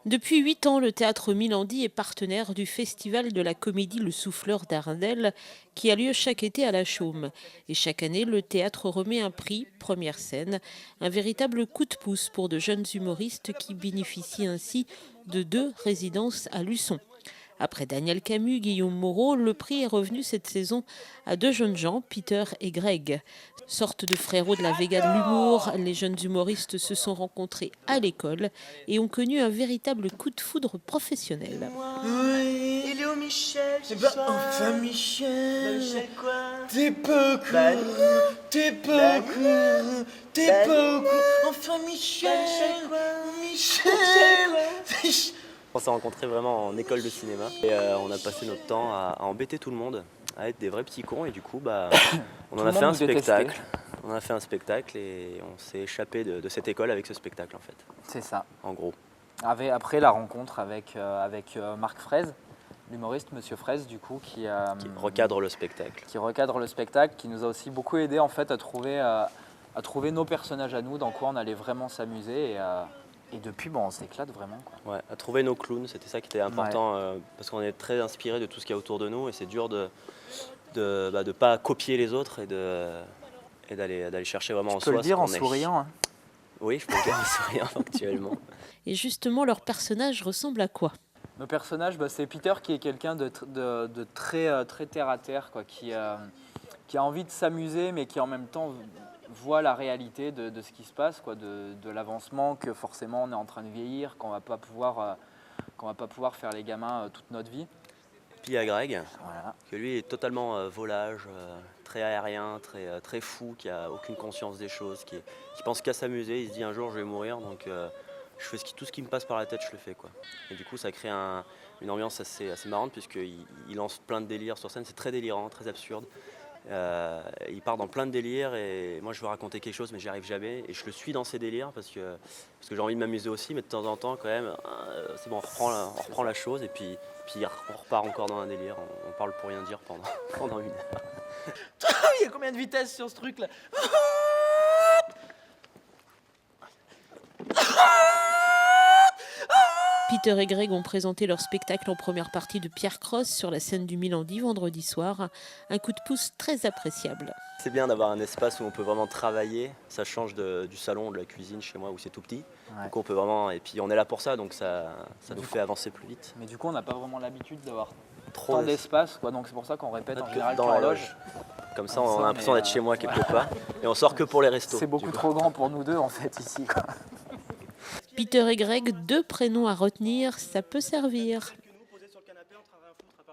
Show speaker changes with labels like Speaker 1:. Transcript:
Speaker 1: Depuis 8 ans, le théâtre Milandi est partenaire du Festival de la comédie Le Souffleur d'Arndelle qui a lieu chaque été à la Chaume. Et chaque année, le théâtre remet un prix, première scène, un véritable coup de pouce pour de jeunes humoristes qui bénéficient ainsi de 2 résidences à Luçon. Après Daniel Camus, Guillaume Moreau, le prix est revenu cette saison à 2 jeunes gens, Peter et Greg. Sorte de frérots de la Vega de l'humour, les jeunes humoristes se sont rencontrés à l'école et ont connu un véritable coup de foudre professionnel.
Speaker 2: Oui.
Speaker 3: Il est où Michel
Speaker 2: Eh
Speaker 3: ce
Speaker 2: ben,
Speaker 3: soir
Speaker 2: enfin
Speaker 3: Bah,
Speaker 2: Michel,
Speaker 3: Michel quoi
Speaker 2: t'es pas cool,
Speaker 3: Bah,
Speaker 2: t'es
Speaker 3: Bah,
Speaker 2: pas cool, t'es
Speaker 3: Bah,
Speaker 2: pas cool, enfin Michel,
Speaker 3: Bah, Michel quoi
Speaker 2: Michel,
Speaker 3: Michel
Speaker 4: On s'est rencontrés vraiment en école de cinéma et on a passé notre temps à embêter tout le monde, à être des vrais petits cons et du coup on
Speaker 5: Tout
Speaker 4: en
Speaker 5: le
Speaker 4: a fait
Speaker 5: monde
Speaker 4: un
Speaker 5: nous détestait.
Speaker 4: spectacle. On en a fait un spectacle et on s'est échappé de cette école avec ce spectacle en fait,
Speaker 5: C'est ça.
Speaker 4: en gros.
Speaker 5: Après la rencontre avec Marc Fraise, l'humoriste Monsieur Fraise du coup, qui
Speaker 4: Recadre le spectacle.
Speaker 5: recadre le spectacle, qui nous a aussi beaucoup aidé en fait à trouver nos personnages à nous, dans quoi on allait vraiment s'amuser et depuis on s'éclate vraiment quoi.
Speaker 4: Ouais, à trouver nos clowns, c'était ça qui était important parce qu'on est très inspiré de tout ce qu'il y a autour de nous et c'est dur de pas copier les autres et d'aller chercher vraiment en
Speaker 5: Tu peux
Speaker 4: soi
Speaker 5: le dire
Speaker 4: ce
Speaker 5: en
Speaker 4: qu'on est.
Speaker 5: souriant. Hein.
Speaker 4: Oui, je peux le dire en souriant actuellement.
Speaker 1: Et justement, leur personnage ressemble à quoi?
Speaker 5: Nos personnages, c'est Peter qui est quelqu'un de très terre à terre, quoi, qui a envie de s'amuser, mais qui en même temps voit la réalité de ce qui se passe, quoi, de l'avancement, que forcément on est en train de vieillir, qu'on va pas pouvoir faire les gamins toute notre vie.
Speaker 4: Puis il y a Greg,
Speaker 5: Voilà.
Speaker 4: que lui est totalement volage, très aérien, très fou, qui a aucune conscience des choses, qui pense qu'à s'amuser. Il se dit un jour je vais mourir, donc je fais tout ce qui me passe par la tête, je le fais quoi. Et du coup ça crée une ambiance assez marrante puisqu'il lance plein de délires sur scène, c'est très délirant, très absurde. Il part dans plein de délires et moi je veux raconter quelque chose mais j'y arrive jamais et je le suis dans ses délires parce que j'ai envie de m'amuser aussi, mais de temps en temps quand même c'est bon, on reprend la chose et puis on repart encore dans un délire, on parle pour rien dire pendant une heure.
Speaker 3: Il y a combien de vitesses sur ce truc là
Speaker 1: Peter et Greg ont présenté leur spectacle en première partie de Pierre Cross sur la scène du Milandi vendredi soir. Un coup de pouce très appréciable.
Speaker 4: C'est bien d'avoir un espace où on peut vraiment travailler, ça change du salon, de la cuisine chez moi où c'est tout petit.
Speaker 5: Ouais.
Speaker 4: Donc on peut vraiment, et puis on est là pour ça, donc ça nous fait avancer plus vite.
Speaker 5: Mais du coup on n'a pas vraiment l'habitude d'avoir
Speaker 4: Trop
Speaker 5: tant d'espace, quoi, donc c'est pour ça qu'on répète en général
Speaker 4: dans
Speaker 5: qu'en
Speaker 4: la
Speaker 5: loge.
Speaker 4: Comme ça
Speaker 5: Comme
Speaker 4: on
Speaker 5: ça,
Speaker 4: a l'impression
Speaker 5: mais,
Speaker 4: d'être chez moi quelque part et on sort que pour les restos.
Speaker 5: C'est beaucoup
Speaker 4: du coup.
Speaker 5: trop grand pour nous deux en fait ici, quoi.
Speaker 1: Peter et Greg, 2 prénoms à retenir, ça peut servir.